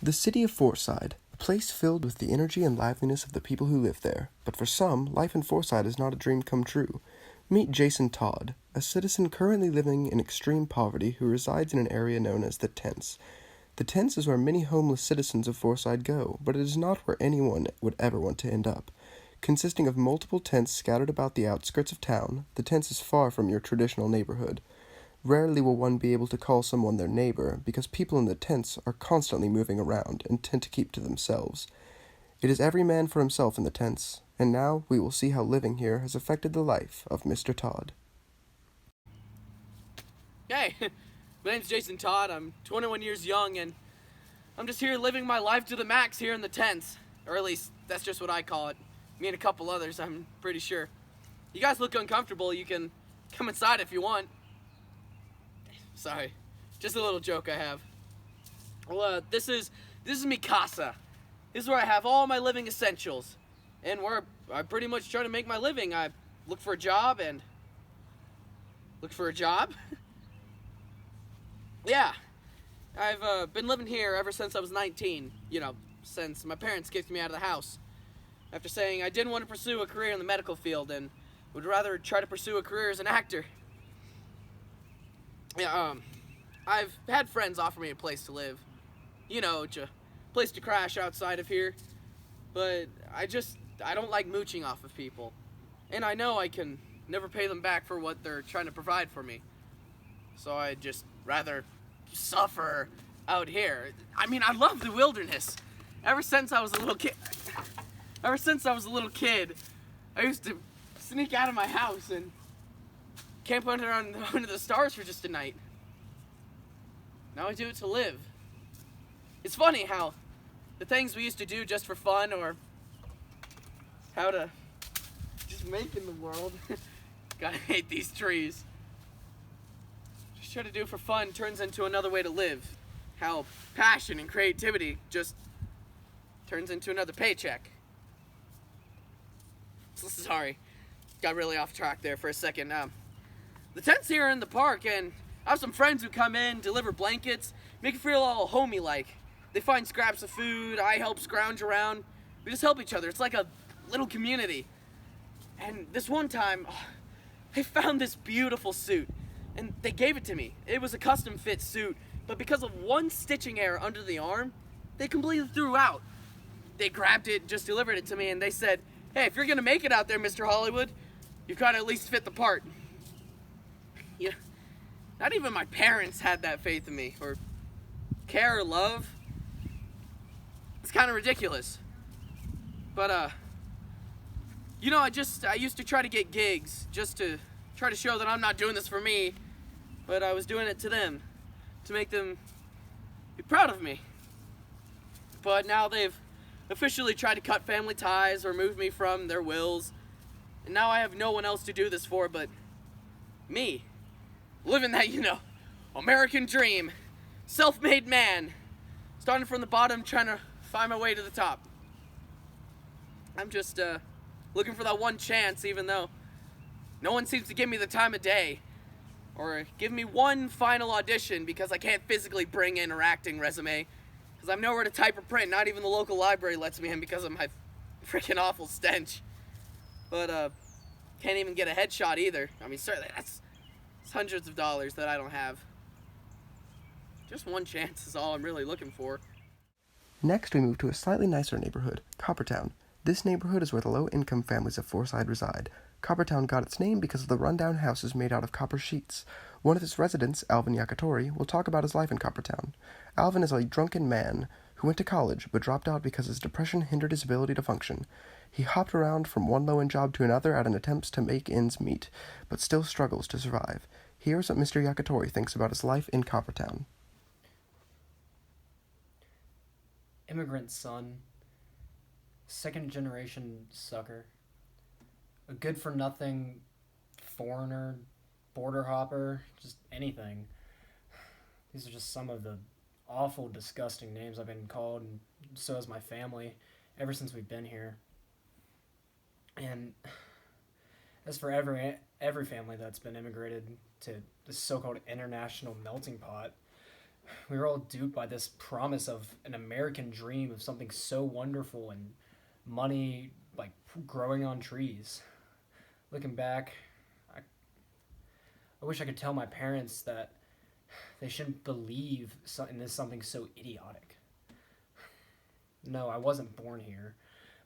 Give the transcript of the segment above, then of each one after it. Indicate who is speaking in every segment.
Speaker 1: The city of Fourside, a place filled with the energy and liveliness of the people who live there. But for some, life in Fourside is not a dream come true. Meet Jason Todd, a citizen currently living in extreme poverty who resides in an area known as the Tents. The Tents is where many homeless citizens of Fourside go, but it is not where anyone would ever want to end up. Consisting of multiple tents scattered about the outskirts of town, the Tents is far from your traditional neighborhood. Rarely will one be able to call someone their neighbor, because people in the tents are constantly moving around and tend to keep to themselves. It is every man for himself in the tents, and now we will see how living here has affected the life of Mr. Todd.
Speaker 2: Hey, my name's Jason Todd. I'm 21 years young, and I'm just here living my life to the max here in the tents. Or at least, that's just what I call it. Me and a couple others, I'm pretty sure. You guys look uncomfortable. You can come inside if you want. Sorry, just a little joke I have. Well, this is mi casa. This is where I have all my living essentials, and where I pretty much try to make my living. I look for a job. Yeah, I've been living here ever since I was 19. Since my parents kicked me out of the house after saying I didn't want to pursue a career in the medical field and would rather try to pursue a career as an actor. Yeah, I've had friends offer me a place to live. A place to crash outside of here. But I don't like mooching off of people. And I know I can never pay them back for what they're trying to provide for me. So I'd just rather suffer out here. I mean, I love the wilderness. Ever since I was a little kid, I used to sneak out of my house and camp under the stars for just a night. Now I do it to live. It's funny how the things we used to do just for fun or how to just make in the world. Gotta hate these trees. Just try to do it for fun turns into another way to live. How passion and creativity just turns into another paycheck. So sorry, got really off track there for a second. The tents here are in the park, and I have some friends who come in, deliver blankets, make it feel all homey-like. They find scraps of food, I help scrounge around. We just help each other. It's like a little community. And this one time, they found this beautiful suit, and they gave it to me. It was a custom-fit suit, but because of one stitching error under the arm, they completely threw out. They grabbed it, just delivered it to me, and they said, "Hey, if you're gonna make it out there, Mr. Hollywood, you've gotta at least fit the part." Yeah, not even my parents had that faith in me, or care or love. It's kind of ridiculous. But, I used to try to get gigs, just to try to show that I'm not doing this for me, but I was doing it to them, to make them be proud of me. But now they've officially tried to cut family ties or remove me from their wills, and now I have no one else to do this for but me. Living that, American dream. Self-made man. Starting from the bottom, trying to find my way to the top. I'm just, looking for that one chance, even though no one seems to give me the time of day. Or give me one final audition because I can't physically bring in an acting resume. Because I'm nowhere to type or print. Not even the local library lets me in because of my freaking awful stench. But, can't even get a headshot either. I mean, certainly, that's hundreds of dollars that I don't have. Just one chance is all I'm really looking for.
Speaker 1: Next, we move to a slightly nicer neighborhood, Coppertown. This neighborhood is where the low-income families of Fourside reside. Coppertown got its name because of the rundown houses made out of copper sheets. One of its residents, Alvin Yakitori, will talk about his life in Coppertown. Alvin is a drunken man who went to college but dropped out because his depression hindered his ability to function. He hopped around from one low-end job to another at an attempt to make ends meet, but still struggles to survive. Here's what Mr. Yakitori thinks about his life in Coppertown.
Speaker 3: Immigrant son, second generation sucker, a good for nothing foreigner, border hopper, just anything. These are just some of the awful, disgusting names I've been called, and so has my family ever since we've been here. And as for every family that's been immigrated to this so-called international melting pot, We were all duped by this promise of an American dream of something so wonderful and money like growing on trees. Looking back, I wish I could tell my parents that they shouldn't believe in this something so idiotic. No, I wasn't born here,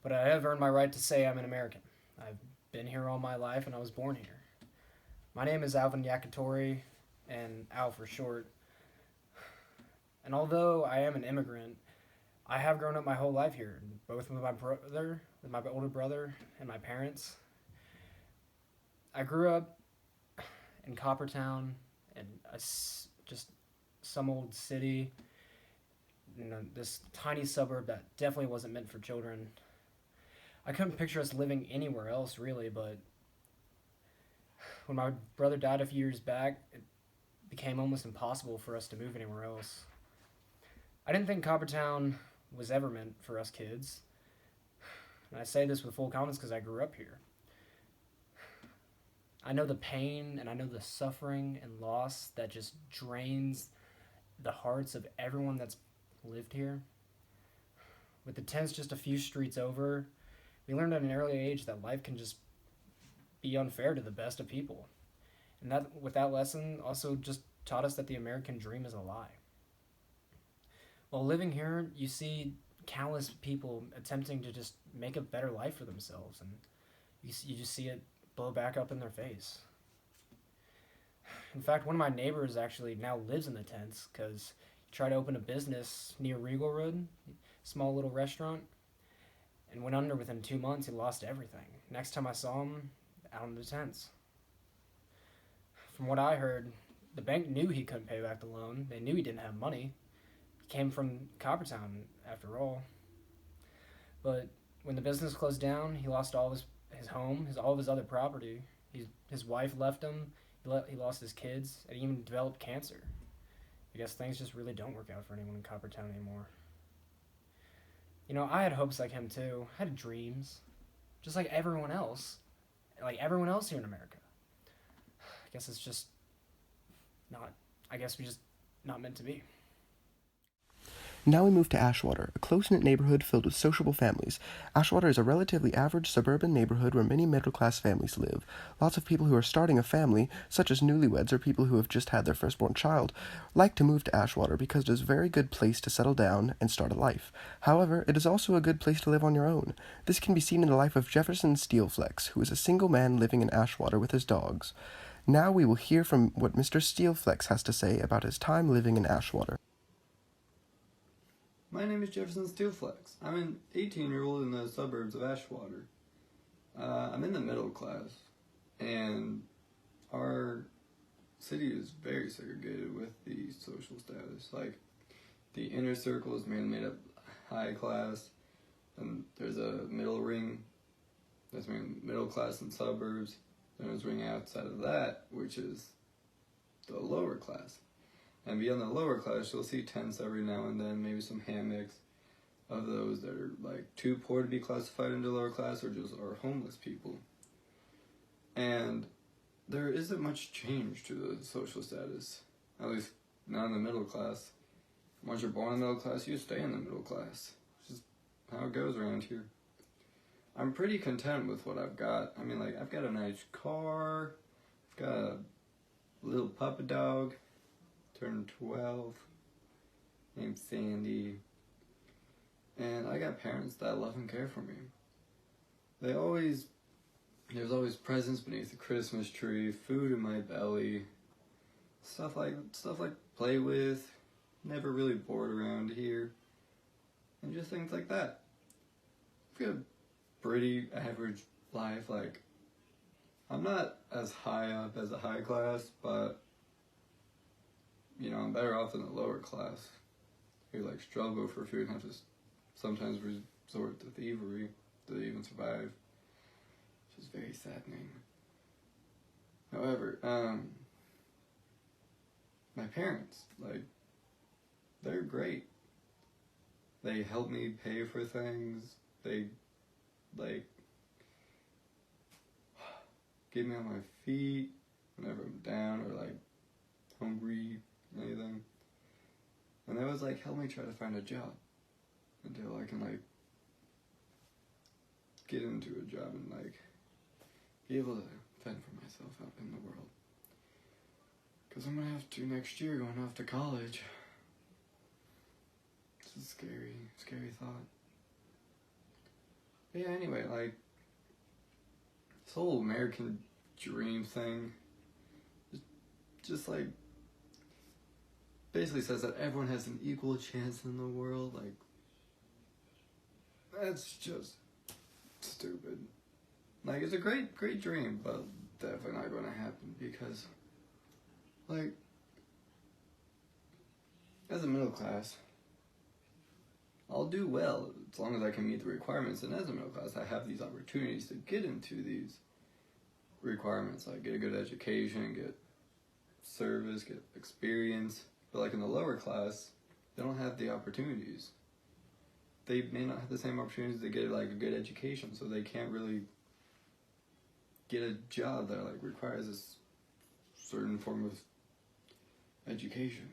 Speaker 3: but I have earned my right to say I'm an American. I've been here all my life and I was born here. My name is Alvin Yakitori, and Al for short. And although I am an immigrant, I have grown up my whole life here, both with my older brother, and my parents. I grew up in Coppertown, in just some old city, this tiny suburb that definitely wasn't meant for children. I couldn't picture us living anywhere else, really, but when my brother died a few years back, it became almost impossible for us to move anywhere else. I didn't think Coppertown was ever meant for us kids. And I say this with full confidence because I grew up here. I know the pain and I know the suffering and loss that just drains the hearts of everyone that's lived here. With the tents just a few streets over, we learned at an early age that life can just be unfair to the best of people. And with that lesson also just taught us that the American dream is a lie. While living here, you see countless people attempting to just make a better life for themselves, and you just see it blow back up in their face. In fact, one of my neighbors actually now lives in the tents because he tried to open a business near Regal Road, small little restaurant, and went under within 2 months. He lost everything. Next time I saw him, out in the tents. From what I heard, the bank knew he couldn't pay back the loan. They knew he didn't have money. He came from Coppertown, after all. But when the business closed down, he lost all his home, all of his other property. His wife left him. He lost his kids, and he even developed cancer. I guess things just really don't work out for anyone in Coppertown anymore. I had hopes like him too. I had dreams, just like everyone else here in America. I guess it's just not. I guess we just not meant to be.
Speaker 1: Now we move to Ashwater, a close-knit neighborhood filled with sociable families. Ashwater is a relatively average suburban neighborhood where many middle-class families live. Lots of people who are starting a family, such as newlyweds or people who have just had their firstborn child, like to move to Ashwater because it is a very good place to settle down and start a life. However, it is also a good place to live on your own. This can be seen in the life of Jefferson Steelflex, who is a single man living in Ashwater with his dogs. Now we will hear from what Mr. Steelflex has to say about his time living in Ashwater.
Speaker 4: My name is Jefferson Steelflex. I'm an 18-year-old in the suburbs of Ashwater. I'm in the middle class, and our city is very segregated with the social status. Like, the inner circle is mainly made up high class, and there's a middle ring that's made middle class and suburbs. Then there's a ring outside of that, which is the lower class. And beyond the lower class, you'll see tents every now and then, maybe some hammocks of those that are like too poor to be classified into lower class or just are homeless people. And there isn't much change to the social status, at least not in the middle class. Once you're born in the middle class, you stay in the middle class. It's just how it goes around here. I'm pretty content with what I've got. I mean, like, I've got a nice car, I've got a little puppy dog, turned 12, named Sandy, and I got parents that love and care for me. There's always presents beneath the Christmas tree, food in my belly, stuff like play with, never really bored around here, and just things like that. I've got a pretty average life. Like, I'm not as high up as a high class, but I'm better off than the lower class who struggle for food and have to sometimes resort to thievery to even survive, which is very saddening. However, my parents, they're great. They help me pay for things. They, get me on my feet whenever I'm down or hungry, anything. was like, help me try to find a job until I can, like, get into a job and, like, be able to fend for myself out in the world. Because I'm going to have to next year going off to college. It's a scary, scary thought. But yeah, anyway, like, this whole American dream thing just like basically says that everyone has an equal chance in the world. Like, that's just stupid. Like, it's a great dream, but definitely not going to happen because, like, as a middle class, I'll do well as long as I can meet the requirements. And as a middle class, I have these opportunities to get into these requirements, like get a good education, get service, get experience. But like in the lower class, they don't have the opportunities. They may not have the same opportunities to get like a good education, so they can't really get a job that like requires a certain form of education.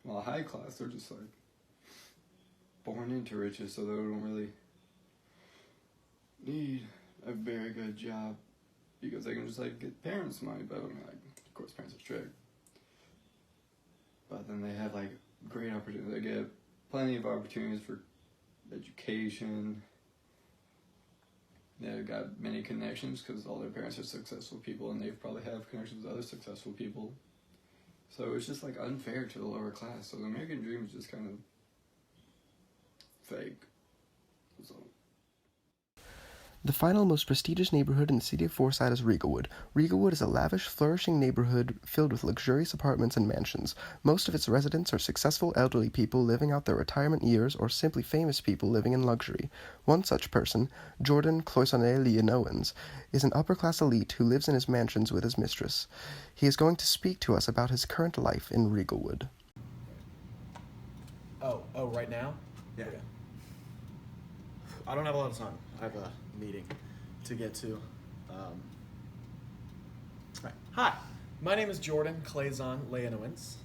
Speaker 4: While high class, they're just like born into riches, so they don't really need a very good job because they can just like get parents' money. But I mean, like, of course, parents are strict. But then they have like great opportunities. They get plenty of opportunities for education. They've got many connections because all their parents are successful people, and they probably have connections with other successful people. So it's just like unfair to the lower class. So the American dream is just kind of fake. So.
Speaker 1: The final most prestigious neighborhood in the city of Fourside is Regalwood. Regalwood is a lavish, flourishing neighborhood filled with luxurious apartments and mansions. Most of its residents are successful elderly people living out their retirement years or simply famous people living in luxury. One such person, Jordan Cloisonne-Leonowens, is an upper-class elite who lives in his mansions with his mistress. He is going to speak to us about his current life in Regalwood.
Speaker 5: Oh, right now?
Speaker 6: Yeah.
Speaker 5: Okay. I don't have a lot of time. I have a meeting to get to. Right. Hi, my name is Jordan Cloisonne-Leonowens.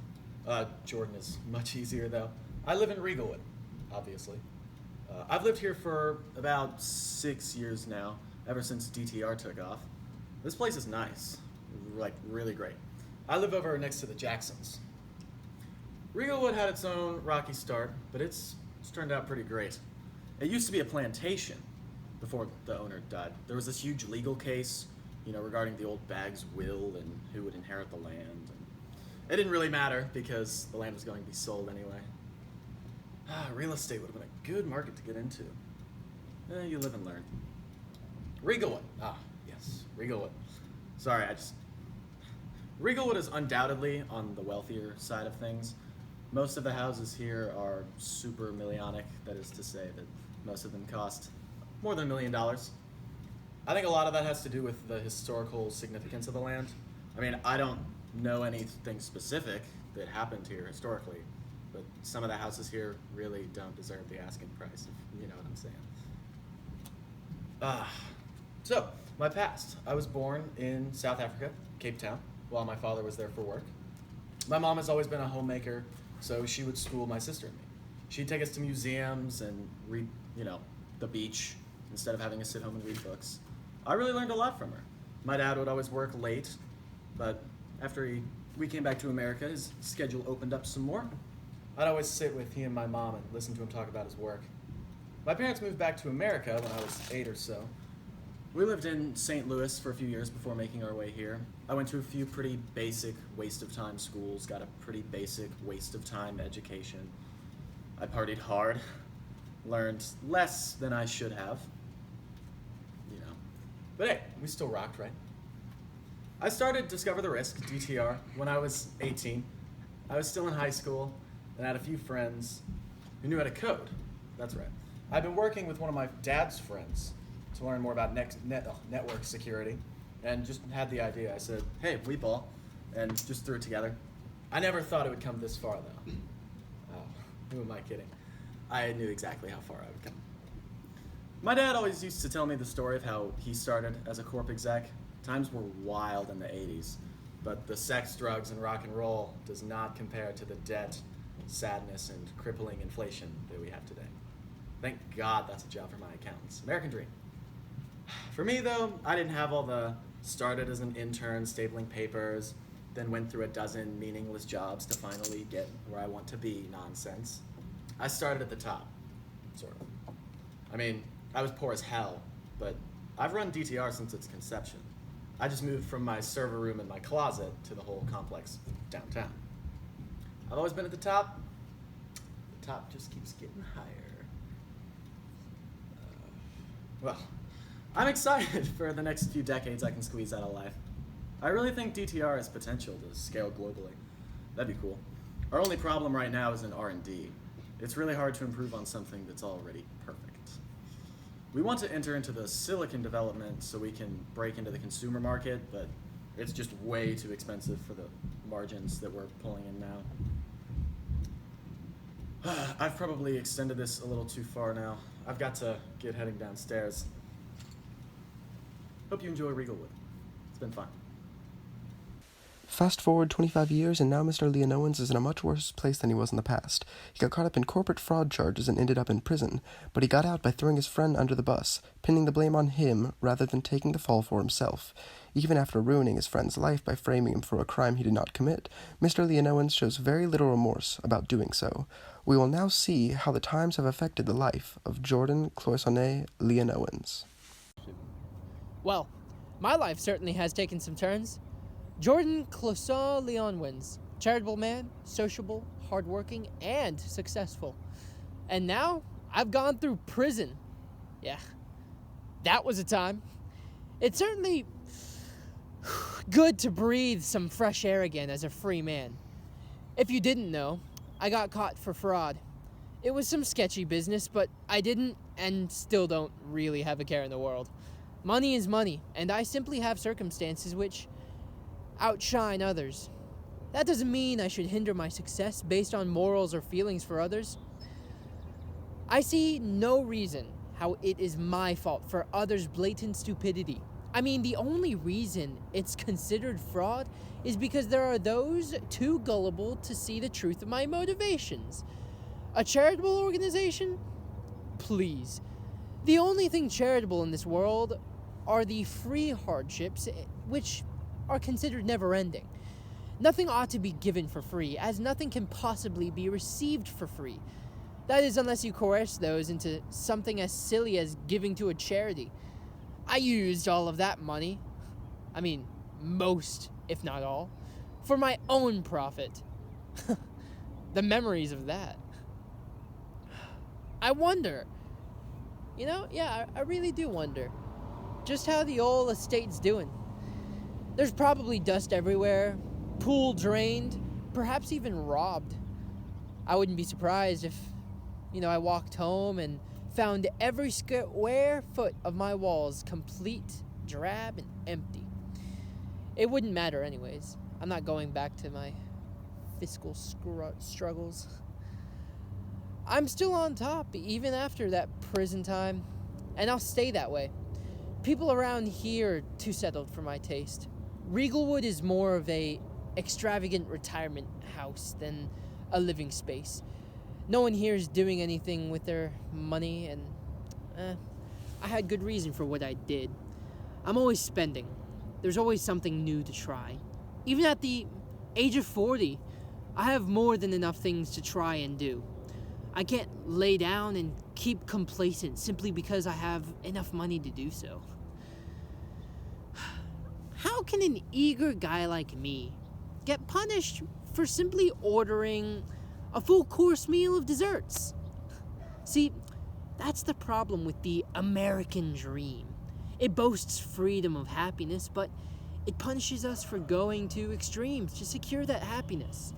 Speaker 5: Jordan is much easier, though. I live in Regalwood, obviously. I've lived here for about 6 years now, ever since DTR took off. This place is nice, like really great. I live over next to the Jacksons. Regalwood had its own rocky start, but it's turned out pretty great. It used to be a plantation before the owner died. There was this huge legal case, regarding the old Bag's will and who would inherit the land. And it didn't really matter because the land was going to be sold anyway. Real estate would have been a good market to get into. You live and learn. Regalwood. Yes, Regalwood. Sorry, Regalwood is undoubtedly on the wealthier side of things. Most of the houses here are super millionic, that is to say that most of them cost more than $1 million. I think a lot of that has to do with the historical significance of the land. I mean, I don't know anything specific that happened here historically, but some of the houses here really don't deserve the asking price, if you know what I'm saying. So, my past. I was born in South Africa, Cape Town, while my father was there for work. My mom has always been a homemaker, so she would school my sister and me. She'd take us to museums and read, the beach, instead of having us sit home and read books. I really learned a lot from her. My dad would always work late, but after we came back to America, his schedule opened up some more. I'd always sit with he and my mom and listen to him talk about his work. My parents moved back to America when I was 8 or so. We lived in St. Louis for a few years before making our way here. I went to a few pretty basic waste-of-time schools, got a pretty basic waste-of-time education. I partied hard, learned less than I should have, But hey, we still rocked, right? I started Discover the Risk, DTR, when I was 18. I was still in high school and had a few friends who knew how to code. That's right. I'd been working with one of my dad's friends to learn more about network security, and just had the idea. I said, hey, we ball, and just threw it together. I never thought it would come this far, though. Oh, who am I kidding? I knew exactly how far I would come. My dad always used to tell me the story of how he started as a corp exec. Times were wild in the 80s, but the sex, drugs, and rock and roll does not compare to the debt sadness and crippling inflation that we have today. Thank God that's a job for my accountants. American dream. For me, though, I didn't have all the started as an intern stapling papers, then went through a dozen meaningless jobs to finally get where I want to be nonsense. I started at the top, sort of. I mean, I was poor as hell, but I've run DTR since its conception. I just moved from my server room in my closet to the whole complex downtown. I've always been at the top. The top just keeps getting higher. Well, I'm excited for the next few decades I can squeeze out of life. I really think DTR has potential to scale globally. That'd be cool. Our only problem right now is in R&D. It's really hard to improve on something that's already perfect. We want to enter into the silicon development so we can break into the consumer market, but it's just way too expensive for the margins that we're pulling in now. I've probably extended this a little too far now. I've got to get heading downstairs. Hope you enjoy Regalwood. It's been fun.
Speaker 1: Fast forward 25 years, and now Mr. Leon Owens is in a much worse place than he was in the past. He got caught up in corporate fraud charges and ended up in prison, but he got out by throwing his friend under the bus, pinning the blame on him rather than taking the fall for himself. Even after ruining his friend's life by framing him for a crime he did not commit, Mr. Leon Owens shows very little remorse about doing so. We will now see how the times have affected the life of Jordan Cloisonne Leon Owens.
Speaker 6: Well, my life certainly has taken some turns. Jordan Cloisonne Leon wins. Charitable man, sociable, hardworking, and successful. And now, I've gone through prison. Yeah, that was a time. It's certainly good to breathe some fresh air again as a free man. If you didn't know, I got caught for fraud. It was some sketchy business, but I didn't and still don't really have a care in the world. Money is money, and I simply have circumstances which outshine others. That doesn't mean I should hinder my success based on morals or feelings for others. I see no reason how it is my fault for others' blatant stupidity. I mean, the only reason it's considered fraud is because there are those too gullible to see the truth of my motivations. A charitable organization? Please. The only thing charitable in this world are the free hardships, which are considered never-ending. Nothing ought to be given for free, as nothing can possibly be received for free. That is, unless you coerce those into something as silly as giving to a charity. I used all of that money, I mean, most, if not all, for my own profit. The memories of that. I wonder, I really do wonder just how the old estate's doing. There's probably dust everywhere, pool drained, perhaps even robbed. I wouldn't be surprised if, I walked home and found every square foot of my walls complete, drab, and empty. It wouldn't matter anyways. I'm not going back to my fiscal struggles. I'm still on top, even after that prison time, and I'll stay that way. People around here are too settled for my taste. Regalwood is more of a extravagant retirement house than a living space. No one here is doing anything with their money, and I had good reason for what I did. I'm always spending. There's always something new to try. Even at the age of 40, I have more than enough things to try and do. I can't lay down and keep complacent simply because I have enough money to do so. How can an eager guy like me get punished for simply ordering a full-course meal of desserts? See, that's the problem with the American dream. It boasts freedom of happiness, but it punishes us for going to extremes to secure that happiness.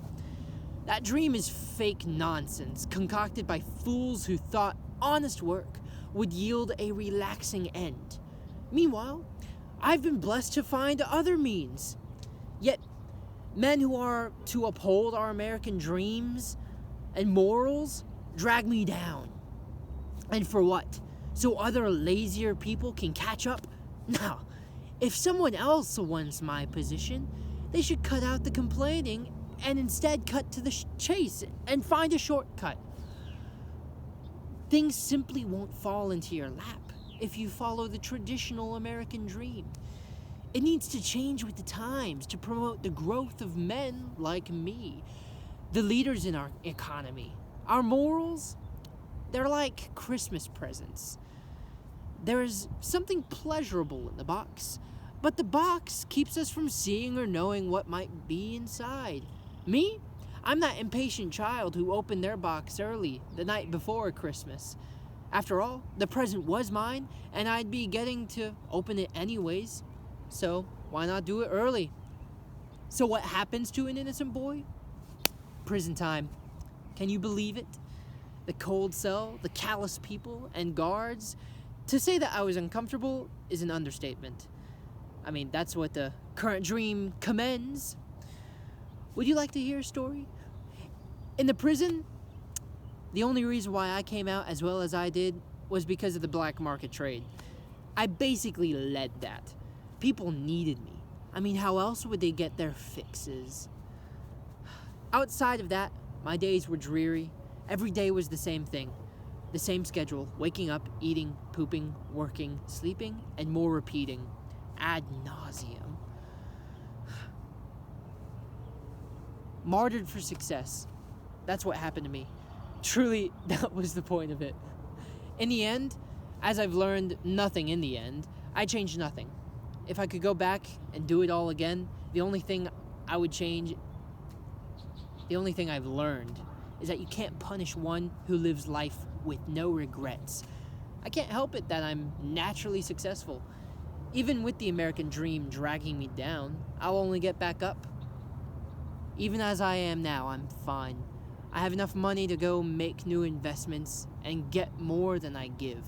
Speaker 6: That dream is fake nonsense, concocted by fools who thought honest work would yield a relaxing end. Meanwhile, I've been blessed to find other means. Yet, men who are to uphold our American dreams and morals drag me down. And for what? So other lazier people can catch up? Now, if someone else wants my position, they should cut out the complaining and instead cut to the chase and find a shortcut. Things simply won't fall into your lap if you follow the traditional American dream. It needs to change with the times to promote the growth of men like me, the leaders in our economy. Our morals, they're like Christmas presents. There is something pleasurable in the box, but the box keeps us from seeing or knowing what might be inside. Me? I'm that impatient child who opened their box early, the night before Christmas. After all, the present was mine, and I'd be getting to open it anyways. So, why not do it early? So what happens to an innocent boy? Prison time. Can you believe it? The cold cell, the callous people, and guards. To say that I was uncomfortable is an understatement. I mean, that's what the current dream commends. Would you like to hear a story? In the prison, the only reason why I came out as well as I did was because of the black market trade. I basically led that. People needed me. I mean, how else would they get their fixes? Outside of that, my days were dreary. Every day was the same thing. The same schedule, waking up, eating, pooping, working, sleeping, and more repeating. Ad nauseum. Martyred for success. That's what happened to me. Truly, that was the point of it. In the end, as I've learned nothing in the end, I changed nothing. If I could go back and do it all again, the only thing I would change, the only thing I've learned is that you can't punish one who lives life with no regrets. I can't help it that I'm naturally successful. Even with the American dream dragging me down, I'll only get back up. Even as I am now, I'm fine. I have enough money to go make new investments and get more than I give.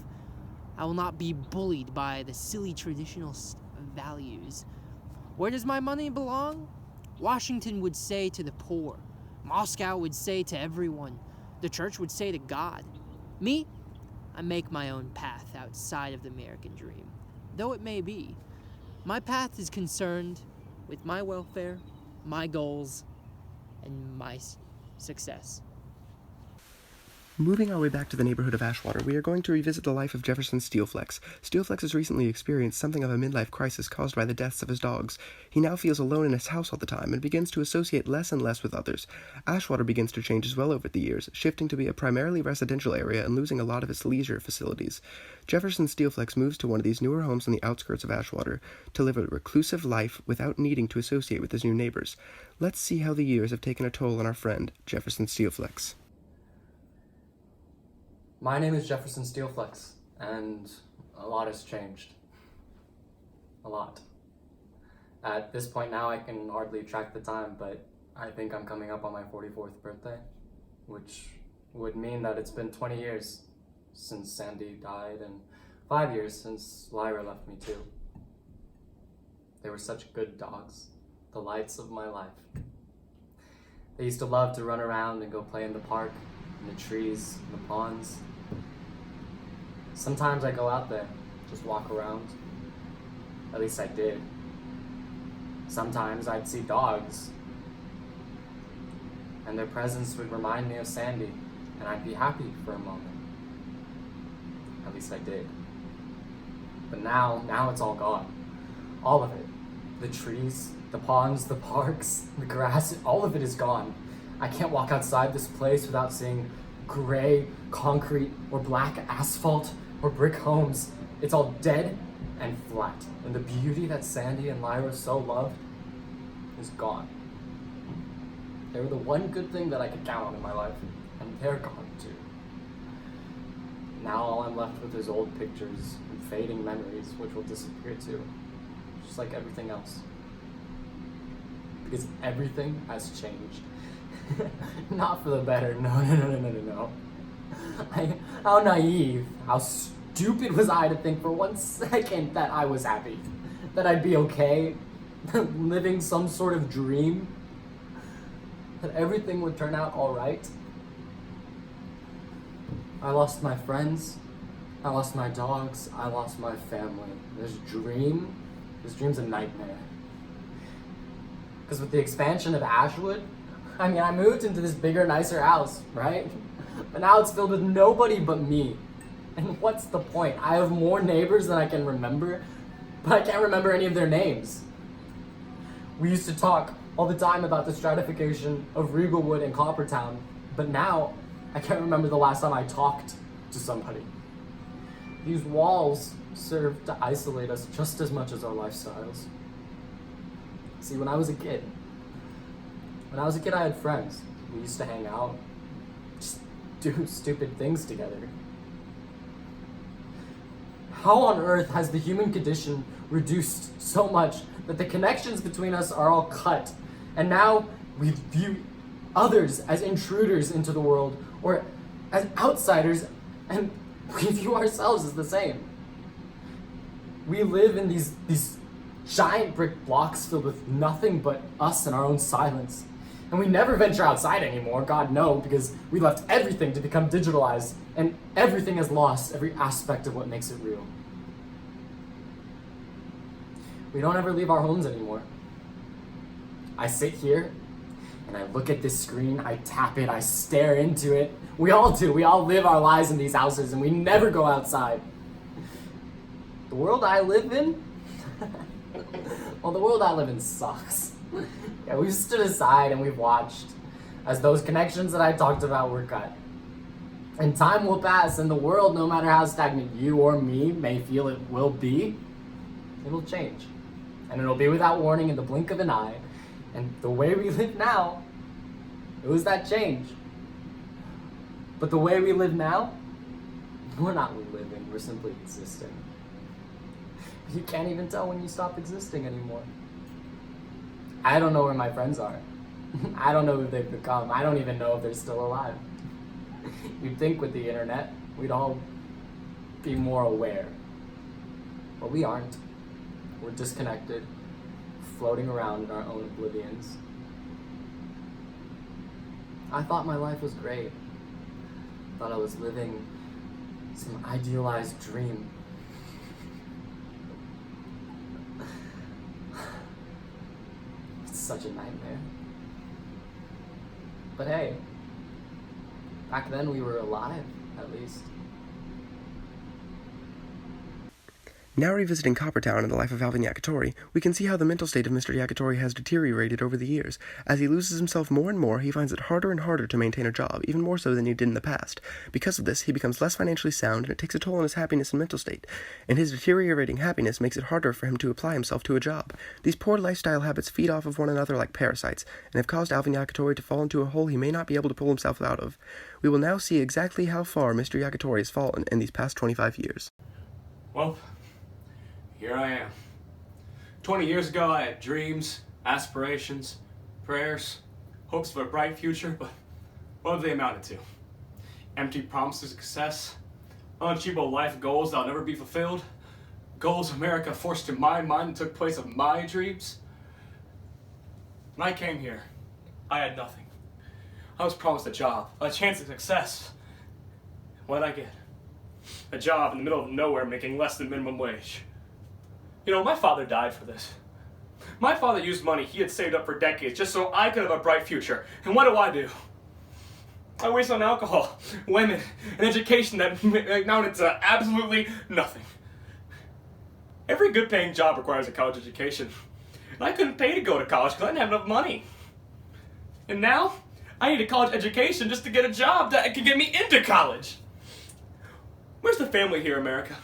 Speaker 6: I will not be bullied by the silly traditional values. Where does my money belong? Washington would say to the poor. Moscow would say to everyone. The church would say to God. Me? I make my own path outside of the American dream. Though it may be, my path is concerned with my welfare, my goals, and my success.
Speaker 1: Moving our way back to the neighborhood of Ashwater, we are going to revisit the life of Jefferson Steelflex. Steelflex has recently experienced something of a midlife crisis caused by the deaths of his dogs. He now feels alone in his house all the time and begins to associate less and less with others. Ashwater begins to change as well over the years, shifting to be a primarily residential area and losing a lot of its leisure facilities. Jefferson Steelflex moves to one of these newer homes on the outskirts of Ashwater to live a reclusive life without needing to associate with his new neighbors. Let's see how the years have taken a toll on our friend, Jefferson Steelflex.
Speaker 3: My name is Jefferson Steelflex, and a lot has changed. A lot. At this point now, I can hardly track the time, but I think I'm coming up on my 44th birthday, which would mean that it's been 20 years since Sandy died, and 5 years since Lyra left me too. They were such good dogs, the lights of my life. They used to love to run around and go play in the park, in the trees, in the ponds. Sometimes I go out there, just walk around. At least I did. Sometimes I'd see dogs, and their presence would remind me of Sandy, and I'd be happy for a moment. At least I did. But now it's all gone. All of it. The trees, the ponds, the parks, the grass, all of it is gone. I can't walk outside this place without seeing gray concrete or black asphalt or brick homes. It's all dead and flat. And the beauty that Sandy and Lyra so loved is gone. They were the one good thing that I could count on in my life, and they're gone too. Now all I'm left with is old pictures and fading memories, which will disappear too, just like everything else. Because everything has changed. Not for the better, no. How naive, how stupid was I to think for 1 second that I was happy, that I'd be okay, living some sort of dream, that everything would turn out alright. I lost my friends, I lost my dogs, I lost my family. This dream's a nightmare. Because with the expansion of Ashwood, I mean, I moved into this bigger, nicer house, right? But now it's filled with nobody but me. And what's the point? I have more neighbors than I can remember, but I can't remember any of their names. We used to talk all the time about the stratification of Regalwood and Coppertown, but now I can't remember the last time I talked to somebody. These walls serve to isolate us just as much as our lifestyles. See, when I was a kid, I had friends. We used to hang out, just do stupid things together. How on earth has the human condition reduced so much that the connections between us are all cut, and now we view others as intruders into the world or as outsiders, and we view ourselves as the same? We live in these giant brick blocks filled with nothing but us and our own silence. And we never venture outside anymore, God no, because we left everything to become digitalized, and everything has lost every aspect of what makes it real. We don't ever leave our homes anymore. I sit here, and I look at this screen, I tap it, I stare into it. We all do, we all live our lives in these houses, and we never go outside. The world I live in? Well, the world I live in sucks. Yeah, we've stood aside and we've watched as those connections that I talked about were cut. And time will pass, and the world, no matter how stagnant you or me may feel it will be, it'll change. And it'll be without warning in the blink of an eye. And the way we live now, it was that change. But the way we live now, we're not living, we're simply existing. You can't even tell when you stop existing anymore. I don't know where my friends are. I don't know who they've become. I don't even know if they're still alive. You'd think with the internet, we'd all be more aware. But we aren't. We're disconnected, floating around in our own oblivions. I thought my life was great. I thought I was living some idealized dream. It's such a nightmare. But hey, back then we were alive, at least.
Speaker 1: Now revisiting Coppertown and the life of Alvin Yakitori, we can see how the mental state of Mr. Yakitori has deteriorated over the years. As he loses himself more and more, he finds it harder and harder to maintain a job, even more so than he did in the past. Because of this, he becomes less financially sound, and it takes a toll on his happiness and mental state. And his deteriorating happiness makes it harder for him to apply himself to a job. These poor lifestyle habits feed off of one another like parasites, and have caused Alvin Yakitori to fall into a hole he may not be able to pull himself out of. We will now see exactly how far Mr. Yakitori has fallen in these past 25 years.
Speaker 7: Well, here I am. 20 years ago, I had dreams, aspirations, prayers, hopes for a bright future, but what have they amounted to? Empty promises of success, unachievable life goals that'll never be fulfilled, goals America forced to my mind and took place of my dreams. When I came here, I had nothing. I was promised a job, a chance at success. What did I get? A job in the middle of nowhere making less than minimum wage. You know, my father died for this. My father used money he had saved up for decades just so I could have a bright future. And what do? I waste on alcohol, women, and education that amounted to absolutely nothing. Every good paying job requires a college education. And I couldn't pay to go to college because I didn't have enough money. And now, I need a college education just to get a job that can get me into college. Where's the family here, America?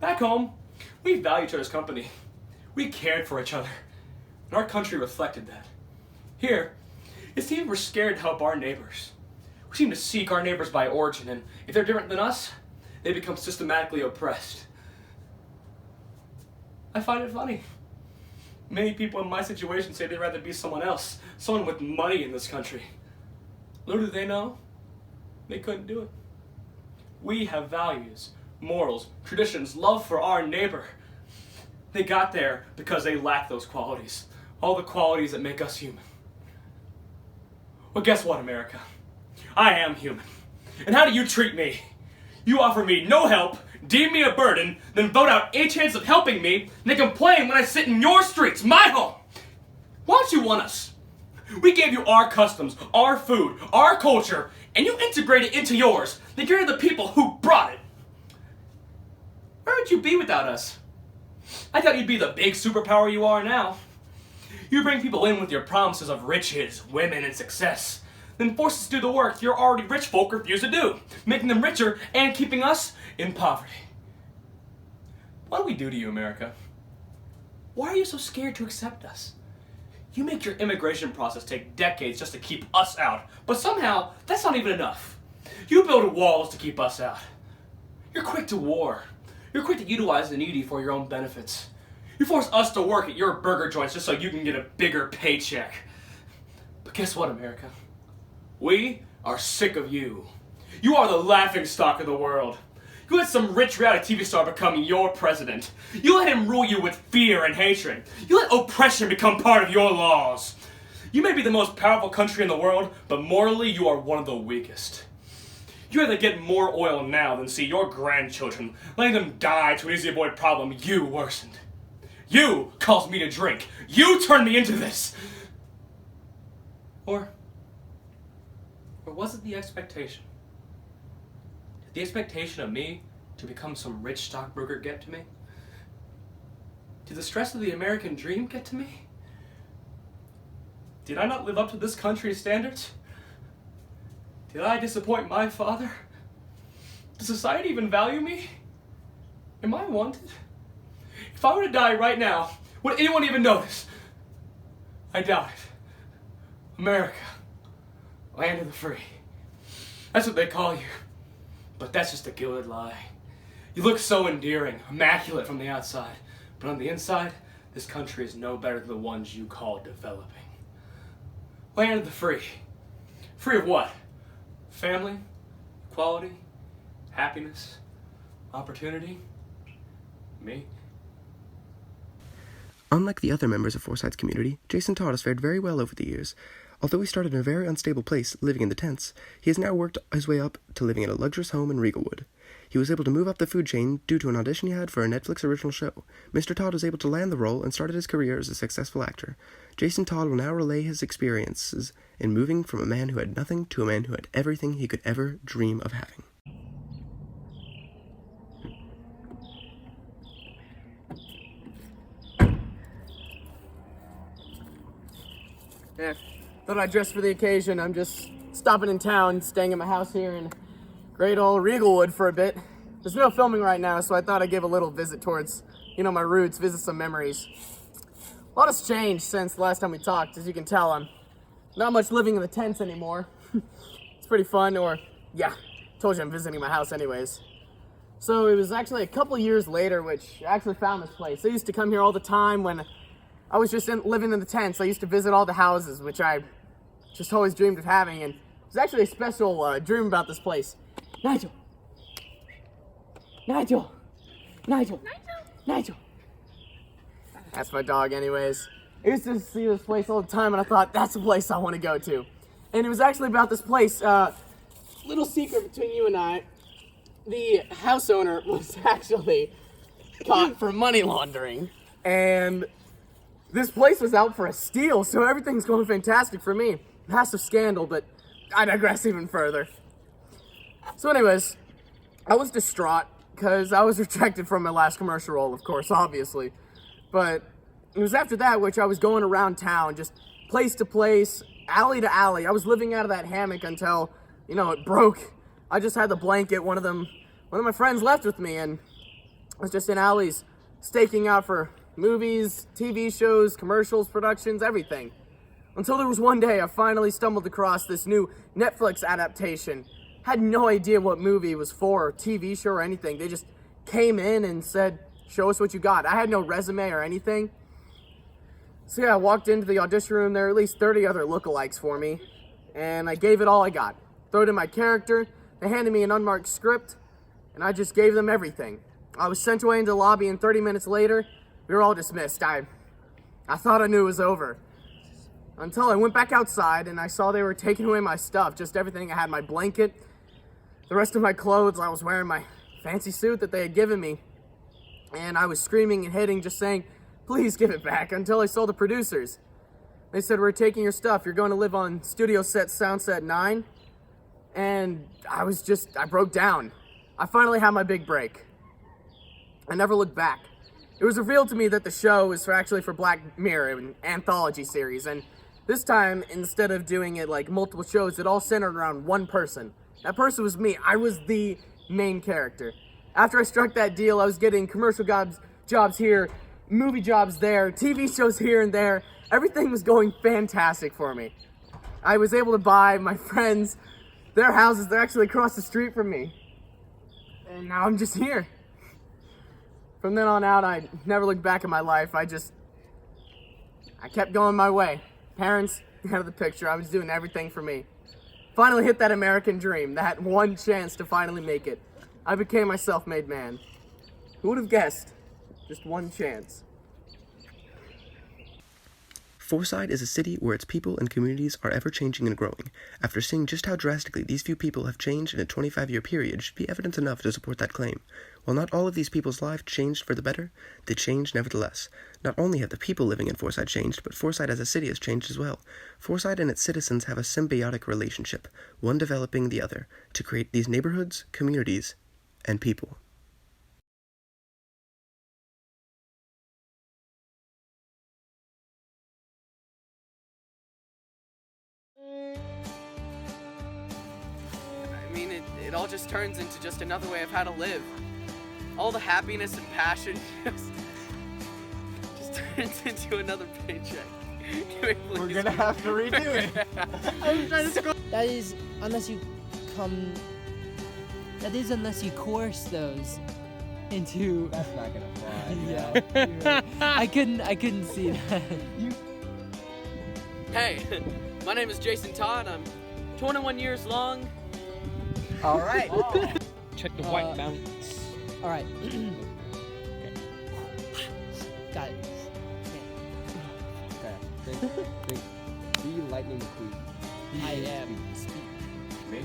Speaker 7: Back home, we valued each other's company. We cared for each other. And our country reflected that. Here, it seems we're scared to help our neighbors. We seem to seek our neighbors by origin, and if they're different than us, they become systematically oppressed. I find it funny. Many people in my situation say they'd rather be someone else, someone with money in this country. Little do they know, they couldn't do it. We have values, morals, traditions, love for our neighbor. They got there because they lack those qualities. All the qualities that make us human. Well, guess what, America? I am human. And how do you treat me? You offer me no help, deem me a burden, then vote out any chance of helping me, and then complain when I sit in your streets, my home. Why don't you want us? We gave you our customs, our food, our culture, and you integrate it into yours. Then you're the people who brought it. Where would you be without us? I thought you'd be the big superpower you are now. You bring people in with your promises of riches, women, and success, then force us to do the work your already rich folk refuse to do, making them richer and keeping us in poverty. What do we do to you, America? Why are you so scared to accept us? You make your immigration process take decades just to keep us out, but somehow that's not even enough. You build walls to keep us out. You're quick to war. You're quick to utilize the needy for your own benefits. You force us to work at your burger joints just so you can get a bigger paycheck. But guess what, America? We are sick of you. You are the laughingstock of the world. You let some rich reality TV star become your president. You let him rule you with fear and hatred. You let oppression become part of your laws. You may be the most powerful country in the world, but morally you are one of the weakest. You rather get more oil now than see your grandchildren, letting them die to an easy avoid problem you worsened. You caused me to drink. You turned me into this. Or was it the expectation? Did the expectation of me to become some rich stockbroker get to me? Did the stress of the American dream get to me? Did I not live up to this country's standards? Did I disappoint my father? Does society even value me? Am I wanted? If I were to die right now, would anyone even notice? I doubt it. America, land of the free. That's what they call you. But that's just a gilded lie. You look so endearing, immaculate from the outside, but on the inside, this country is no better than the ones you call developing. Land of the free. Free of what? Family, equality, happiness, opportunity, me.
Speaker 1: Unlike the other members of Fourside's community, Jason Todd has fared very well over the years. Although he started in a very unstable place, living in the tents, he has now worked his way up to living in a luxurious home in Riegelwood. He was able to move up the food chain due to an audition he had for a Netflix original show. Mr. Todd was able to land the role and started his career as a successful actor. Jason Todd will now relay his experiences in moving from a man who had nothing to a man who had everything he could ever dream of having.
Speaker 2: Yeah, thought I'd dress for the occasion. I'm just stopping in town, staying at my house here in great old Riegelwood for a bit. There's no filming right now, so I thought I'd give a little visit towards, my roots, visit some memories. A lot has changed since the last time we talked. As you can tell, I'm not much living in the tents anymore. It's pretty fun, told you I'm visiting my house anyways. So it was actually a couple years later which I actually found this place. I used to come here all the time when I was just living in the tents. I used to visit all the houses, which I just always dreamed of having, and there's actually a special dream about this place. Nigel! That's my dog anyways. I used to see this place all the time, and I thought, that's the place I want to go to. And it was actually about this place. Little secret between you and I, the house owner was actually caught for money laundering. And this place was out for a steal, so everything's going fantastic for me. Massive scandal, but I digress even further. So anyways, I was distraught because I was rejected from my last commercial role, of course, obviously. But it was after that which I was going around town, just place to place, alley to alley. I was living out of that hammock until, it broke. I just had the blanket one of my friends left with me, and I was just in alleys staking out for movies, TV shows, commercials, productions, everything. Until there was one day I finally stumbled across this new Netflix adaptation. Had no idea what movie it was for, or TV show or anything. They just came in and said, show us what you got. I had no resume or anything. So I walked into the audition room. There were at least 30 other lookalikes for me, and I gave it all I got. Threw it in my character. They handed me an unmarked script, and I just gave them everything. I was sent away into the lobby, and 30 minutes later, we were all dismissed. I thought I knew it was over. Until I went back outside, and I saw they were taking away my stuff, just everything. I had my blanket, the rest of my clothes. I was wearing my fancy suit that they had given me, and I was screaming and hitting, just saying, please give it back, until I saw the producers. They said, we're taking your stuff. You're going to live on studio set, sound set 9. And I broke down. I finally had my big break. I never looked back. It was revealed to me that the show was actually for Black Mirror, an anthology series. And this time, instead of doing it like multiple shows, it all centered around one person. That person was me. I was the main character. After I struck that deal, I was getting commercial jobs here, movie jobs there, TV shows here and there. Everything was going fantastic for me. I was able to buy my friends their houses. They're actually across the street from me. And now I'm just here. From then on out, I never looked back at my life. I kept going my way. Parents out of the picture. I was doing everything for me. Finally hit that American dream, that one chance to finally make it. I became my self-made man. Who would have guessed? Just one chance.
Speaker 1: Fourside is a city where its people and communities are ever changing and growing. After seeing just how drastically these few people have changed in a 25-year period should be evidence enough to support that claim. While not all of these people's lives changed for the better, they changed nevertheless. Not only have the people living in Fourside changed, but Fourside as a city has changed as well. Fourside and its citizens have a symbiotic relationship, one developing the other, to create these neighborhoods, communities, and people.
Speaker 2: I mean, it all just turns into just another way of how to live. All the happiness and passion just turns into another paycheck. Can we please?
Speaker 5: We're gonna have to redo it. I was trying to scroll.
Speaker 6: That is unless you coerce those into.
Speaker 8: That's not gonna fly.
Speaker 6: Yeah. I couldn't see that.
Speaker 2: Hey, my name is Jason Todd. I'm 21 years long.
Speaker 8: All right.
Speaker 9: Check the white balance.
Speaker 6: All right. Got it.
Speaker 8: Okay. Think. Be lightning McQueen.
Speaker 6: I am.
Speaker 7: Me?